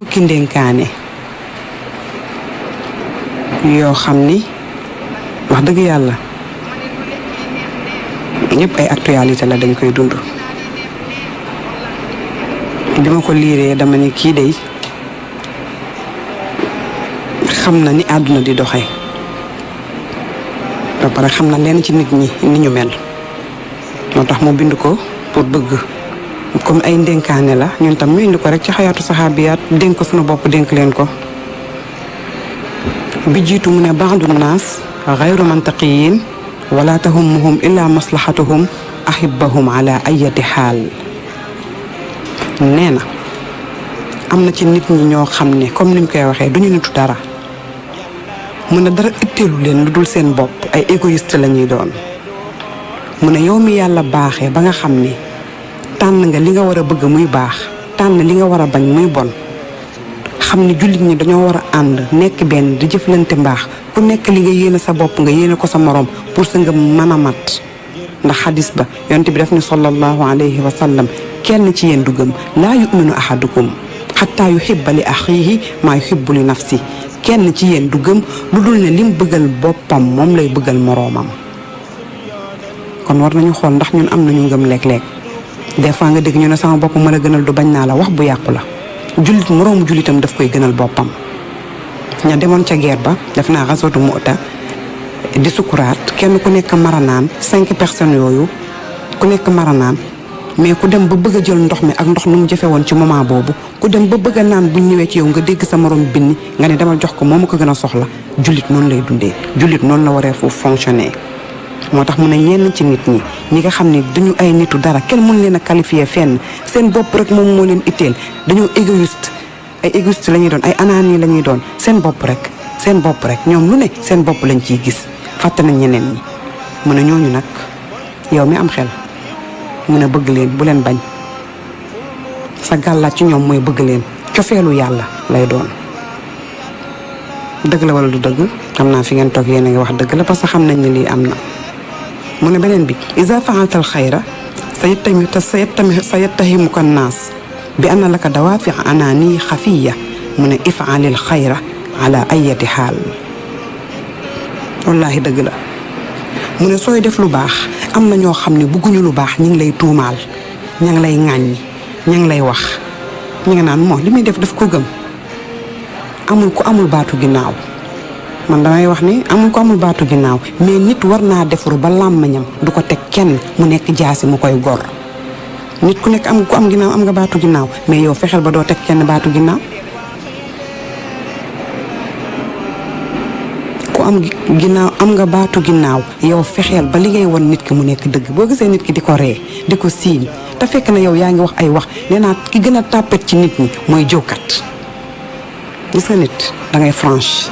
fukki ndénkaane yoo xam ni wax dëgg yàlla ñëpp ay actualité la dañ koy dund. bi ma ko liiree dama ni kii dey xam na ni àdduna di doxee ba pare xam na leen ci nit ñi ni ñu mel moo tax mu bind ko pour bëgg comme ay ndénkaane la ñun tam mu indi ko rek ci xayaatu saxaabiyaat dénk ko sunu bopp dénk leen ko. bi jiitu mu ne ba'du naas ghayru mantaqiyin wala tahummuhum illa maslahatuhum ahibbahum ala ayati xaal. nee na am na ci nit ñi ñoo xam ne comme niñ koy waxee duñu nitu dara mu ne dara itteelu leen lu dul seen bopp ay égoïste la ñuy doon. mu ne yow mi yàlla baaxee ba nga xam ne tànn nga li nga war a bëgg muy baax tànn li nga war a bañ muy bon xam ni jullit ñi dañoo war a ànd nekk benn di jëflante mbaax ku nekk li nga yéene sa bopp nga yéene ko sa morom pour sa nga mën a mat. ndax xadis ba yonent bi def ni sallallahu alayhi wa sallam kenn ci yéen du gëm laa yuminu ahadukum xataa yuhibba li axiihi maa yuhibbu li nafsi kenn ci yéen du gëm lu dul ne lim bëggal boppam moom lay bëggal moroomam. kon war nañu xool ndax ñun am nañu ngëm léeg-léeg des fois nga dégg ñu ne sama bopp mën a gënal du bañ naa la wax bu yàqu la jullit moroomu jullitam daf koy gënal boppam. ña demoon ca guerre ba def naa xasootu Mu'ta di sukuraat kenn ku nekk maranaan 5 personnes yooyu ku nekk maranaan mais ku dem ba bëgg a jël ndox mi ak ndox nu mu jafe woon ci moment boobu ku dem ba bëgg a naan buñ ñëwee ci yow nga dégg sa morom binni nga ne demal jox ko moo ma ko gën a soxla jullit noonu lay dundee jullit noonu la waree foofu fonctionner. moo tax mu ne ñenn ci nit ñi nga xam ne duñu ay nitu dara kenn mën leen a qualifier fenn seen bopp rek moom moo leen itteel dañoo égoïste ay égoïste la ñuy doon ay anaani la ñuy doon seen bopp rek ñoom lu ne seen bopp lañ ciy gis fàtte nañ ñeneen ñi. mu ne ñooñu nag yow mi am xel mu ne bëgg leen bu leen bañ sa gàllaat ci ñoom mooy bëgg leen cofeelu yàlla lay doon. dëgg la wala du dëgg xam naa fi ngeen toog yéen a ngi wax dëgg la parce que xam nañ ne lii am na. mu ne beneen bi iza fa'alta al-xayra sayattahimuka an-naas bi anna laka dawaafi' anaani xafiya mu ne if'alil xayra ala ayati xaal. wallaahi dëgg la mu ne sooy def lu baax am na ñoo xam ne bëgguñu lu baax ñi ngi lay tuumaal ña ngi lay ŋàññi ña ngi lay wax ñi nga naan moo li muy def daf ko gëm. amul ku amul baatu ginnaaw man damay wax ni amul ko amul baatu ginnaaw mais nit war naa defaru ba làmmañam du ko teg kenn mu nekk jaasi mu koy gor. nit ku nekk am ku am ginnaaw am nga baatu ginnaaw mais yow fexeel ba doo teg kenn baatu ginnaaw. ku am ginnaaw am nga baatu ginnaaw yow fexeel ba li ngay won nit ki mu nekk dëgg boo gisee nit ki di ko ree di ko siiñ te fekk na yow yaa ngi wax ay wax nee naa ki gën a tàppet ci nit ñi mooy jëwkat. gis nga nit dangay franche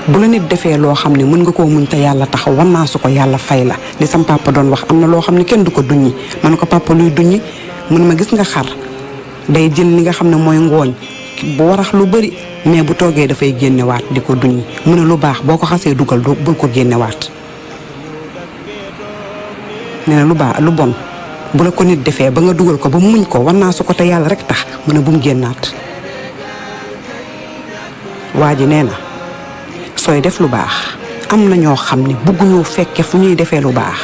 bu la nit defee loo xam ne mën nga koo muñ te yàlla taxaw war naa su ko yàlla fay la li sam papa doon wax am na loo xam ne kenn du ko duññi man ko papa luy duññi mun ma gis nga xar day jël li nga xam ne mooy ngooñ bu warax lu bari mais bu toogee dafay génnewaat di ko duññi mu ne lu baax boo ko xasee dugal bul ko génnewaat. nee na lu baax lu bon bu la ko nit defee ba nga dugal ko ba muñ ko war naa su ko te yàlla rek tax mu ne bu mu génnaat. waa ji nee na sooy def lu baax am na ñoo xam ne bëgguñoo fekke fu ñuy defee lu baax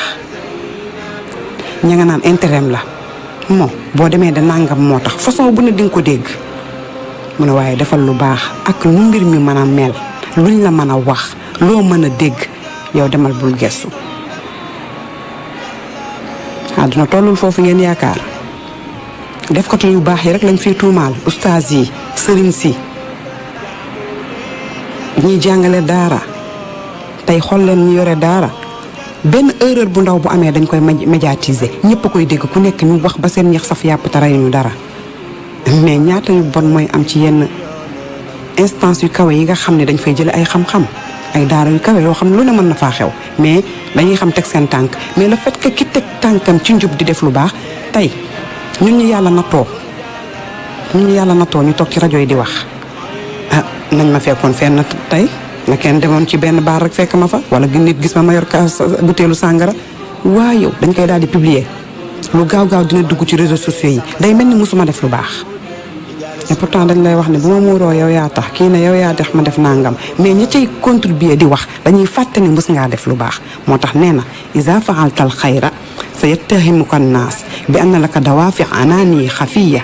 ña nga naan intérêt la moo boo demee da nangam moo tax façon bu ne di nga ko dégg mu ne waaye defal lu baax ak lu mbir mi mën a mel luñ la mën a wax loo mën a dégg yow demal bul gestu. àdduna tollul foofu ngeen yaakaar def ko yu baax yi rek lañ fiy tuumaal ustaas yi sëriñ si. ñiy jàngale daara tey xool leen ñu yore daara benn erreur bu ndaw bu amee dañ koy médiatiser ñëpp a koy dégg ku nekk ñu wax ba seen ñax saf yàpp te rey ñu dara mais ñaata yu bon mooy am ci yenn instance yu kawe yi nga xam ne dañ fay jële ay xam-xam ay daara yu kawe yoo xam ne lu ne mën na faa xew mais dañuy xam teg seen tànk mais le fait que ki teg tànkam ci njub di def lu baax tey ñun ñu yàlla nattoo ñu toog ci rajo yi di wax. nañ ma fekkoon fenn tey na kenn demoon ci benn baar rek fekk ma fa wala nit gis ma yor kaas butéelu sàngara waa yow dañ koy daal di publier lu gaaw dina dugg ci réseaux sociaux yi day mel ni musuma def lu baax et pourtant dañ lay wax ne bu ma muuroo yow yaa tax kii ne yow yaa def ma def nangam mais ña cay contribuer di wax dañuy fàtte ni mës ngaa def lu baax moo tax nee na iza fa'alta al xayra sa yattahimuka annaas bi anna laka dawaafi anaani xafiya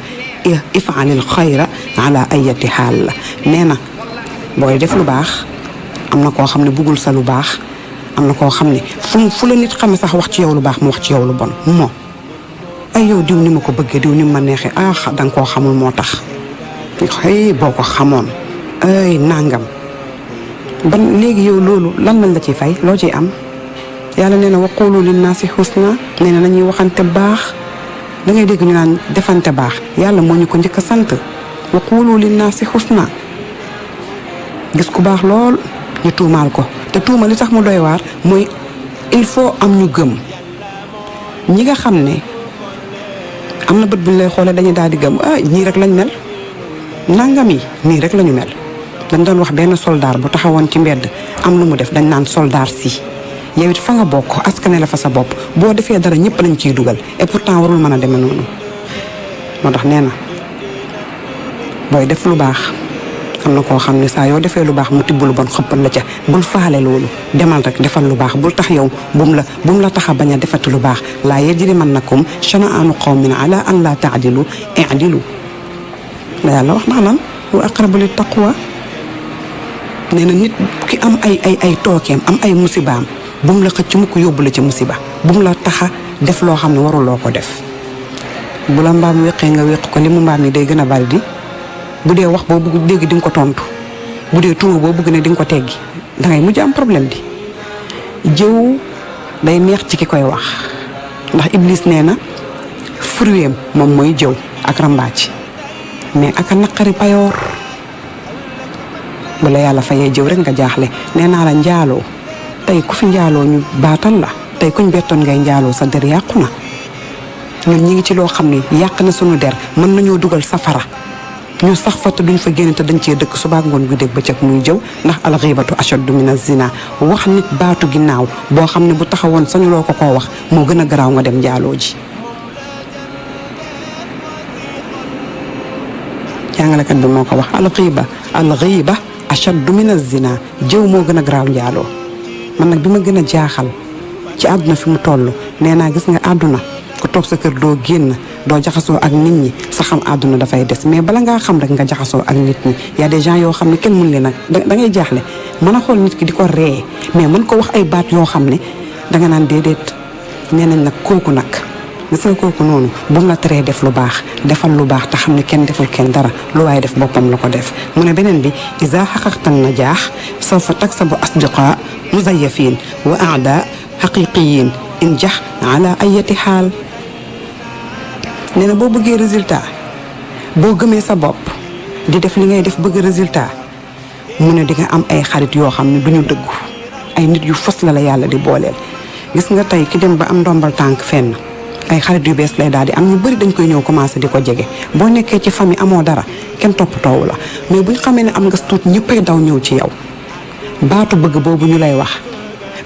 if'al al xayra ala ayati xaal la nee na booy def lu baax am na koo xam ne bëggul sa lu baax am na koo xam ne fu la nit xame sax wax ci yow lu baax mu wax ci yow lu bon moo ay yow diw ni ma ko bëggee diw ni ma neexee danga koo xamul moo tax xëy boo ko xamoon ay nangam ban léegi yow loolu lan lañ la ciy fay loo ciy am yàlla nee na wa qulu linnaasi husna nee na nañuy waxante baax da ngay dégg ñu naan defante baax yàlla moo ñu ko njëkk a sant wa qulu linnaasi husna gis ku baax lool ñu tuumaal ko te tuuma li tax mu doy waar mooy il faut am ñu gëm ñi nga xam ne am na bët bu ñu lay xoolee dañuy daal di gëm ñii rek lañ mel nangam yi nii rek lañu mel dañ doon wax benn soldaar bu taxawoon ci mbedd am lu mu def dañ naan soldaar si yow it fa nga bokk askane la fa sa bopp boo defee dara ñëpp lañ ciy dugal et pourtant warul mën a demee noonu moo tax nee na booy def lu baax am na koo xam ne saa yoo defee lu baax mu tibb lu bon xëppal la ca bul faale loolu demal rek defal lu baax bul tax yow bum la tax a bañ a defati lu baax laa yajrimannakum shana'aanu qawmin ala an laa ta'dilu i'dilu la yàlla wax ndax lan wa aqrabu lit taqwa nee na nit ki am ay tookeem am ay musibaam bum la xëcc mu ko yóbbu la ca musiba bum la taxa def loo xam ne waruloo ko def bu la mbaam wéqee nga wéq ko li mu mbaam yi day gën a bari di bu dee wax boo bëgg dégg di nga ko tontu bu dee tuuma boo bëgg ne di nga ko teggi dangay mujj am problème di jëw day neex ci ki koy wax ndax Iblis nee na fruit moom mooy jëw ak rambaaci mais aka naqari payoor bu la yàlla fayee jëw rek nga jaaxle nee naa la njaaloo tey ku fi njaaloo ñu baatal la tey kuñ bettoon ngay njaaloo sa der yàqu na ñun ñi ngi ci loo xam ne yàq na sunu der mën nañoo dugal safara ñu sax fa te duñ fa génn te dañ cee dëkk suba ngoon gu dégg bëccëg muy jëw ndax alxiibatu ashaddu min az-zina wax nit baatu ginnaaw boo xam ne bu taxawoon sañu loo ko koo wax moo gën a garaaw nga dem njaaloo ji jàngalekat bi moo ko wax alxiiba ashaddu min az-zina jëw moo gën a garaaw njaaloo man nag bi ma gën a jaaxal ci àdduna fi mu toll nee naa gis nga àdduna ku toog sa kër doo génn doo jaxasoo ak nit ñi sa xam àdduna dafay des mais bala ngaa xam rek nga jaxasoo ak nit ñi y a des gens yoo xam ne kenn mun leen nag da ngay jaaxle mën a xool nit ki di ko ree mais mën ko wax ay baat yoo xam ne danga naan déedéet nee nañ nag kooku nag gis nga kooku noonu bu mu la teree def lu baax defal lu baax te xam ne kenn deful kenn dara lu waaye def boppam la ko def mu ne beneen bi isa xaqaqtan najaax sawfa taksabu asdiqa muzayafin wa aada xaqiqiyin in jax ala ayati xaal nee na boo bëggee résultat boo gëmee sa bopp di def li ngay def bëgg résultat mu ne di nga am ay xarit yoo xam ne duñu dëggu ay nit yu fos la yàlla di booleel gis nga tey ki dem ba am ndombal tànk fenn ay xarit yu bees lay daal di am ñu bëri dañ koy ñëw commencé di ko jege boo nekkee ci famille amoo dara kenn toppatoowu la mais buñ xamee ne am nga tuut ñëppay daw ñëw ci yow baatu bëgg boobu ñu lay wax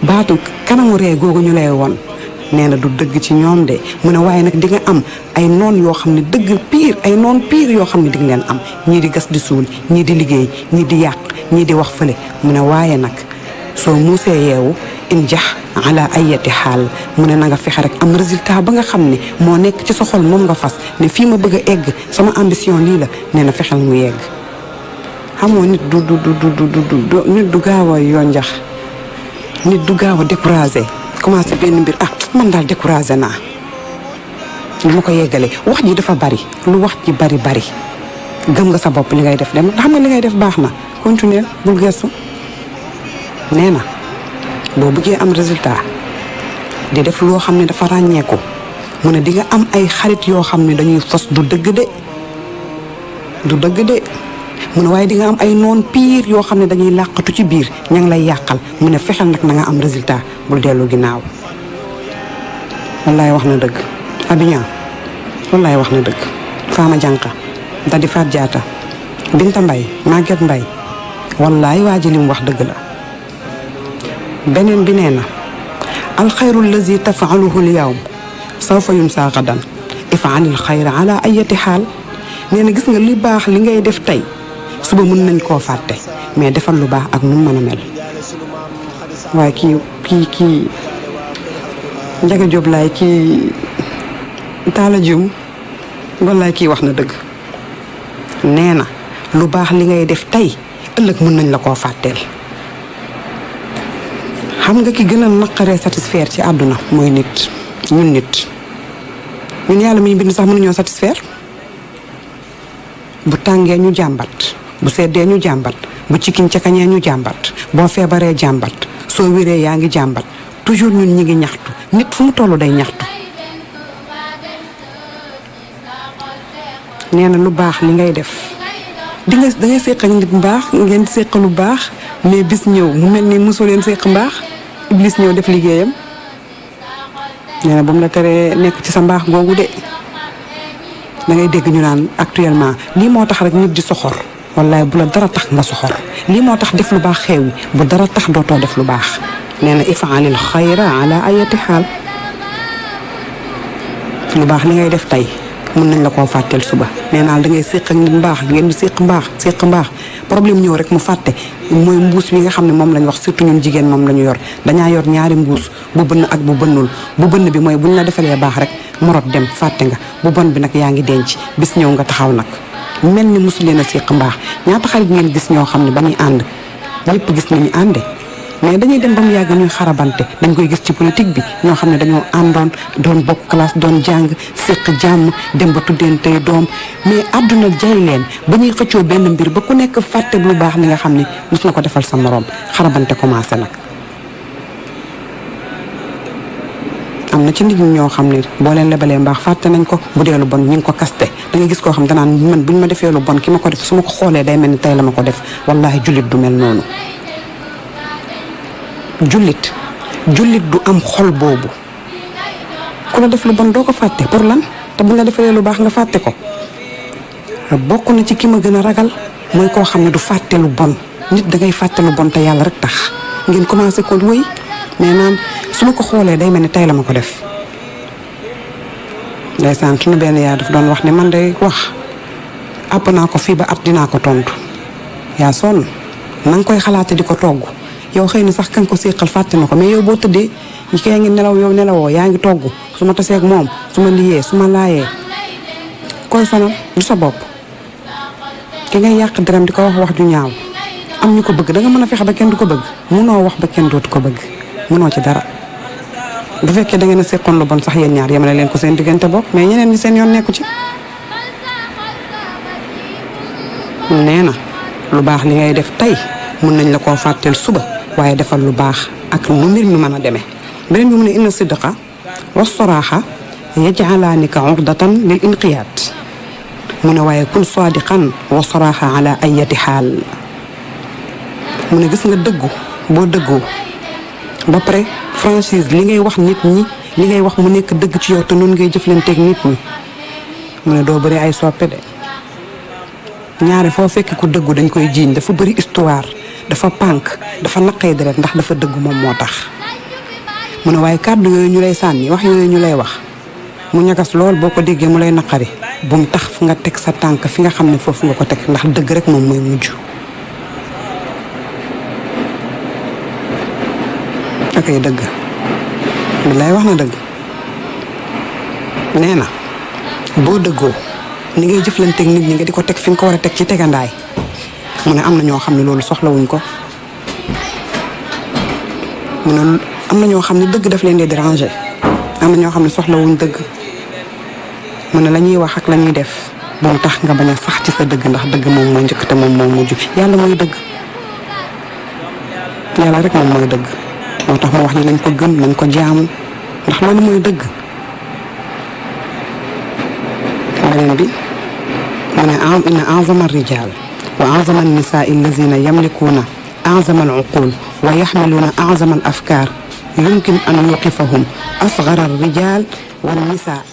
baatu kanamu ree googu ñu lay won nee na du dëgg ci ñoom de mu ne waaye nag di nga am ay noon yoo xam ne dëgg pire ay noon pire yoo xam ne di nga leen am ñii di gas di suul ñii di liggéey ñii di yàq ñii di wax fële mu ne waaye nag soo muusee yeewu in jax ala ayati xaal mu ne na nga fexe rek am résultat ba nga xam ne moo nekk ci sa xol moom nga fas ne fii ma bëgg a egg sama ambition lii la nee na fexeel mu yegg xamoo nit nit du gaaw a yonjax nit du gaaw a découragé commencé benn mbir man daal découragé naa lu ma ko yeggalee wax ji dafa bari lu wax ji bari gëm nga sa bopp li ngay def dem xam nga li ngay def baax na continuer bul gestu nee na boo bëggee am résultat di def loo xam ne dafa ràññeeku mu ne di nga am ay xarit yoo xam ne dañuy fos du dëgg de mu ne waaye di nga am ay noon pire yoo xam ne dañuy làqatu ci biir ña ngi lay yàqal mu ne fexeel nag na nga am résultat bul dellu ginnaaw wallaay wax na dëgg Abidjan wallaay wax na dëgg Fama Jànqa Dadi Fat Jaata Binta Mbay Maguette Mbay wallaay waa ji li mu wax dëgg la beneen bi nee na alxayru allazi tafaaluhu lyawm sawfa yunsa gadan ifaalil xayra ala ayati xaal nee na gis nga li baax li ngay def tey suba mën nañ koo fàtte mais defal lu baax ak nu mu mën a mel. waaye kii Njaga Jóob laay kii Taala Jum wallaay kii wax na dëgg. nee na lu baax li ngay def tey ëllëg mën nañ la koo fàtteel. xam nga ki gën a naqaree satisfaire ci àdduna mooy nit ñun yàlla mi bind sax mënuñoo satisfaire. bu tàngee ñu jàmbat bu seddee ñu jàmbat bu cikkiñ ca kañee ñu jàmbat boo feebaree jàmbat soo wéree yaa ngi jàmbat toujours ñun ñi ngi ñaxtu nit fu mu tollu day ñaxtu. nee na lu baax li ngay def dangay séq ak nit mbaax ngeen séq lu baax mais bis ñëw mu mel ni mosoo leen séq mbaax iblis ñëw def liggéeyam. nee na ba mu la teree nekk ci sa mbaax googu de da ngay dégg ñu naan actuellement lii moo tax rek nit di soxor wallaay bu la dara tax nga soxor lii moo tax def lu baax xew yi bu dara tax dootoo def lu baax. nee na ifaalil xayra ala ayati xaal. lu baax li ngay def tey mën nañ la koo fàtteel suba nee naa da ngay séq ak nit mbaax ngeen di séq mbaax problème ñëw rek mu fàtte mooy mbuus bi nga xam ne moom lañ wax surtout ñun jigéen moom la ñu yor dañaa yor ñaari mbuus bu bënn ak bu bënnul bu bënn bi mooy buñ la defalee baax rek morot dem fàtte nga bu bon bi nag yaa ngi denc bis ñëw nga taxaw nag mel ni mosu leen a séq mbaax ñaata xarit ngeen gis ñoo xam ne ba ñuy ànd ñëpp gis nañu ànde mais dañuy dem ba mu yàgg ñuy xarabante dañ koy gis ci politique bi ñoo xam ne dañoo àndoon doon bokk classe doon jàng séq jàmm dem ba tuddeen tey doom mais àdduna jay leen ba ñuy xëccoo benn mbir ba ku nekk fàtte lu baax li nga xam ne mos na ko defal sa moroom xarabante commencé nag. am na ci nit ñi ñoo xam ne boo leen lebalee mbaax fàtte nañ ko bu dee lu bon ñu ngi ko kaste da ngay gis koo xam danaan man buñ ma defee lu bon ki ma ko def su ma ko xoolee day mel ni tey la ma ko def wallaahi jullit du mel noonu. jullit du am xol boobu ku la def lu bon doo ko fàtte pour lan te buñ la defee lu baax nga fàtte ko. bokk na ci ki ma gën a ragal mooy koo xam ne du fàtte lu bon nit da ngay fàtte lu bon te yàlla rek tax ngeen commencé ko wéy mais naan su ma ko xoolee day mel ni tey la ma ko def. ndeysaan suñu benn yaa daf doon wax ne man day wax àpp naa ko fii ba at dinaa ko tontu yaa sonn na nga koy xalaate di ko togg yow xëy na sax kan ko séqal fàtte na ko mais yow boo tëddee ñi kay ngi nelaw yow nelawoo yaa ngi togg su ma taseeg moom su ma liyee su ma laayee koy sonal du sa bopp ki ngay yàq deram di ko wax ju ñaaw am ñu ko bëgg da nga mën a fexe ba kenn du ko bëgg munoo wax ba kenn dootu ko bëgg munoo ci dara. bu fekkee da ngeen a seqoon lu bon sax yéen ñaar yemale leen ko seen diggante bopp mais ñeneen ñi seen yoon nekku ci. nee na lu baax li ngay def tey mën nañ la koo fàtteel suba waaye defal lu baax ak nu mbir mi mën a demee. beneen bi mu ne inna sidqa wa soraaxa yaj'alaanika urdatan lil inqiyaad mu ne waaye kun saadiqan wa soraaxa ala ayati xaal mu ne gis nga dëggu boo dëggoo ba pare franchise li ngay wax nit ñi li ngay wax mu nekk dëgg ci yow te noonu ngay jëflanteeg nit ñi mu ne doo bëri ay soppe de ñaare foo fekk ku dëggu dañ koy jiiñ dafa bëri histoire dafa pànk dafa naqay deret ndax dafa dëggu moom moo tax mu ne waaye kàddu yooyu ñu lay sànni wax yooyu ñu lay wax mu ñagas lool boo ko déggee mu lay naqari bu mu tax fu nga teg sa tànk fi nga xam ne foofu nga ko teg ndax dëgg rek moom mooy mujj. akay dëgg billaay wax na dëgg nee na boo dëggoo ni ngay jëflanteeg nit ñi nga di ko teg fi nga ko war a teg ci tegandaay mu ne am na ñoo xam ne loolu soxlawuñ ko mu ne am na ñoo xam ne dëgg daf leen di déranger am na ñoo xam ne soxlawuñ dëgg mu ne la ñuy wax ak la ñuy def bu mu tax nga bañ a sax ci sa dëgg ndax dëgg moom moo njëkk te moom moo mujj yàlla mooy dëgg yàlla rek moom mooy dëgg moo tax ma wax ni nañ ko gëm nañ ko jaamu ndax loolu mooy dëgg. beneen bi mu ne inna a'zama ar-rijaal wa a'zama an-nisaa'i allazina yamlikuuna a'zama al-uquul wa yaxmiluuna a'zama al-afkaar yumkin an yuqifahum asghara ar-rijaal wan-nisaa